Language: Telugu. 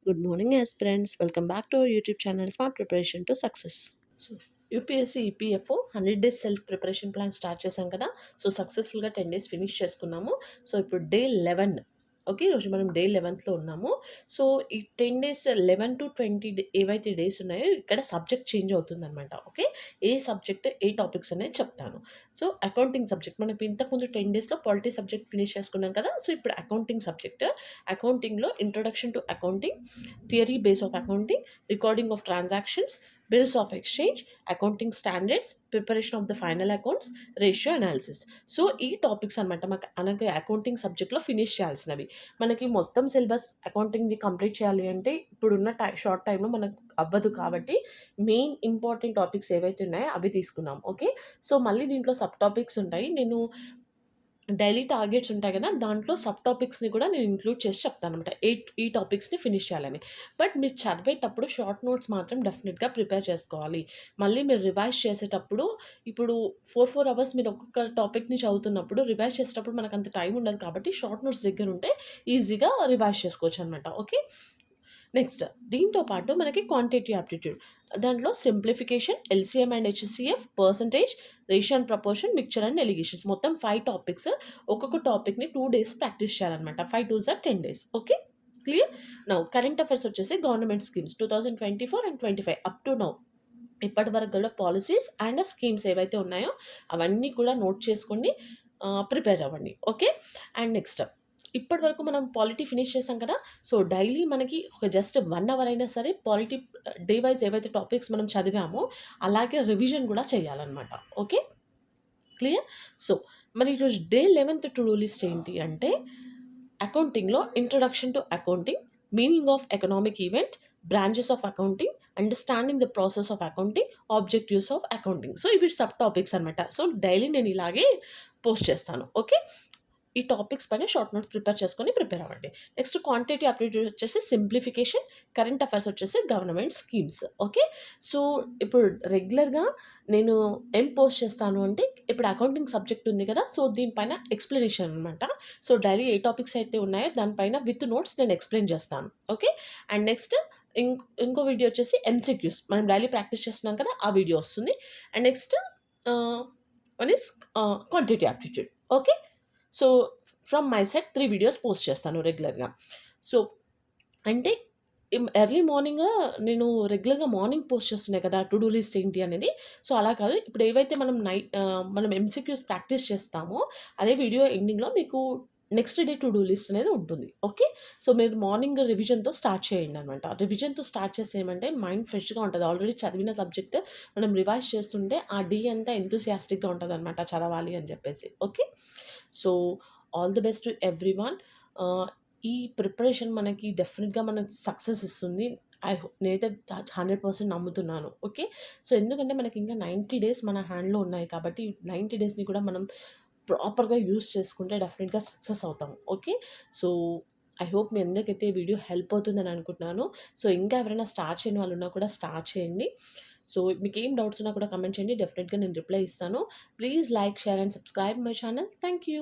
Good morning, aspirants. Welcome back to our YouTube channel Smart Preparation to Success. So UPSC EPFO 100 days self preparation plan start చేశాం కదా. సో సక్సెస్ఫుల్గా 10 days ఫినిష్ చేసుకున్నాము. సో ఇప్పుడు డే 11. ఓకే, ఈరోజు మనం డే 11th ఉన్నాము. సో ఈ 10 days 11 to 20 ఏవైతే డేస్ ఉన్నాయో ఇక్కడ సబ్జెక్ట్ చేంజ్ అవుతుందన్నమాట. ఓకే, ఏ సబ్జెక్ట్ ఏ టాపిక్స్ అనేది చెప్తాను. సో అకౌంటింగ్ సబ్జెక్ట్ మనం ఇంతకుముందు 10 daysలో పాలిటీ సబ్జెక్ట్ ఫినిష్ చేసుకున్నాం కదా. సో ఇప్పుడు అకౌంటింగ్ సబ్జెక్ట్. అకౌంటింగ్లో introduction to accounting, theory base of accounting, recording of transactions, bills of exchange, accounting standards, preparation of the final accounts, ratio analysis. So ఈ టాపిక్స్ అనమాట మనకి అకౌంటింగ్ సబ్జెక్ట్లో ఫినిష్ చేయాల్సినవి. మనకి మొత్తం సిలబస్ అకౌంటింగ్ది కంప్లీట్ చేయాలి అంటే ఇప్పుడున్న షార్ట్ టైంలో మనకు అవ్వదు కాబట్టి మెయిన్ ఇంపార్టెంట్ టాపిక్స్ ఏవైతే ఉన్నాయో అవి తీసుకున్నాం. ఓకే, సో మళ్ళీ దీంట్లో సబ్ టాపిక్స్ ఉంటాయి. నేను డైలీ టార్గెట్స్ ఉంటాయి కదా, దాంట్లో సబ్ టాపిక్స్ని కూడా నేను ఇంక్లూడ్ చేసి చెప్తాను అనమాట. ఈ టాపిక్స్ని ఫినిష్ చేయాలని. బట్ మీరు చదివేటప్పుడు షార్ట్ నోట్స్ మాత్రం డెఫినెట్గా ప్రిపేర్ చేసుకోవాలి. మళ్ళీ మీరు రివైజ్ చేసేటప్పుడు ఇప్పుడు 4 అవర్స్ మీరు ఒక్కొక్క టాపిక్ని చదువుతున్నప్పుడు రివైజ్ చేసేటప్పుడు మనకు అంత టైం ఉండదు కాబట్టి షార్ట్ నోట్స్ దగ్గర ఉంటే ఈజీగా రివైజ్ చేసుకోవచ్చు అనమాట. ఓకే, నెక్స్ట్ దీంతో పాటు మనకి క్వాంటిటీ యాప్టిట్యూడ్, దాంట్లో simplification, LCM and HCF, percentage, ratio and proportion, mixture and allegations, మొత్తం 5 టాపిక్స్. ఒక్కొక్క టాపిక్ని 2 days ప్రాక్టీస్ చేయాలన్నమాట. 5 2s are 10 days. Okay, clear. Now current affairs వచ్చేసి government schemes 2024 and 25 up to now ఇప్పటి వరకు కూడా పాలసీస్ అండ్ స్కీమ్స్ ఏవైతే ఉన్నాయో అవన్నీ కూడా నోట్ చేసుకొని ప్రిపేర్ అవ్వండి. ఓకే, అండ్ నెక్స్ట్ ఇప్పటి వరకు మనం పాలిటీ ఫినిష్ చేసాం కదా. సో డైలీ మనకి ఒక జస్ట్ 1 hour అయినా సరే పాలిటీ డే వైజ్ ఏవైతే టాపిక్స్ మనం చదివామో అలాగే రివిజన్ కూడా చేయాలన్నమాట. Okay, clear. సో మరి ఈరోజు day 11th to do list ఏంటి అంటే అకౌంటింగ్లో introduction to accounting, meaning of economic event, branches of accounting, understanding the process of accounting, objectives of accounting. So ఇవి సబ్ టాపిక్స్ అనమాట. సో డైలీ నేను ఇలాగే పోస్ట్ చేస్తాను. ఓకే, ఈ టాపిక్స్ పైన షార్ట్ నోట్స్ ప్రిపేర్ అవ్వండి. నెక్స్ట్ క్వాంటిటీ అప్టిట్యూడ్ వచ్చేసి సింప్లిఫికేషన్, కరెంట్ అఫైర్స్ వచ్చేసి గవర్నమెంట్ స్కీమ్స్. ఓకే, సో ఇప్పుడు రెగ్యులర్గా నేను ఏం పోస్ట్ చేస్తాను అంటే ఇప్పుడు అకౌంటింగ్ సబ్జెక్ట్ ఉంది కదా, సో దీనిపైన ఎక్స్ప్లెనేషన్ అనమాట. సో డైలీ ఏ టాపిక్స్ అయితే ఉన్నాయో దానిపైన విత్ నోట్స్ నేను ఎక్స్ప్లెయిన్ చేస్తాను. ఓకే, అండ్ నెక్స్ట్ ఇంకో వీడియో వచ్చేసి ఎంసీక్యూస్, మనం డైలీ ప్రాక్టీస్ చేస్తున్నాం కదా, ఆ వీడియో వస్తుంది. And next one is quantity aptitude. Okay, so from my side 3 videos post చేస్తాను రెగ్యులర్గా. సో అంటే ఎర్లీ మార్నింగ్ నేను రెగ్యులర్గా మార్నింగ్ పోస్ట్ చేస్తున్నాయి కదా టు డూ లిస్ట్ ఏంటి అనేది. సో అలా కాదు, ఇప్పుడు ఏవైతే మనం ఎంసీక్యూస్ ప్రాక్టీస్ చేస్తామో అదే వీడియో ఎండింగ్లో మీకు next day to do list అనేది ఉంటుంది. ఓకే, సో మీరు మార్నింగ్ రివిజన్తో స్టార్ట్ చేయండి అనమాట. రివిజన్తో స్టార్ట్ చేస్తే ఏమంటే మైండ్ ఫ్రెష్గా ఉంటుంది. ఆల్రెడీ చదివిన సబ్జెక్ట్ మనం రివైజ్ చేస్తుంటే ఆ డే అంతా ఎంతూసియాస్టిక్గా ఉంటుంది అనమాట చదవాలి అని చెప్పేసి. Okay, so all the best to everyone. ఈ ప్రిపరేషన్ మనకి డెఫినెట్గా మనకి సక్సెస్ ఇస్తుంది. నేనైతే 100% నమ్ముతున్నాను. ఓకే, సో ఎందుకంటే మనకి ఇంకా 90 days మన హ్యాండ్లో ఉన్నాయి కాబట్టి 90 daysని కూడా మనం ప్రాపర్గా యూజ్ చేసుకుంటే డెఫినెట్గా సక్సెస్ అవుతాం. ఓకే, సో ఐ హోప్ మీ అందరికైతే వీడియో హెల్ప్ అవుతుందని అనుకుంటున్నాను. సో ఇంకా ఎవరైనా స్టార్ట్ చేయని వాళ్ళు ఉన్నా కూడా స్టార్ట్ చేయండి. సో మీకు ఏం డౌట్స్ ఉన్నా కూడా కమెంట్ చేయండి, డెఫినెట్గా నేను రిప్లై ఇస్తాను. Please like, share and subscribe my channel. Thank you.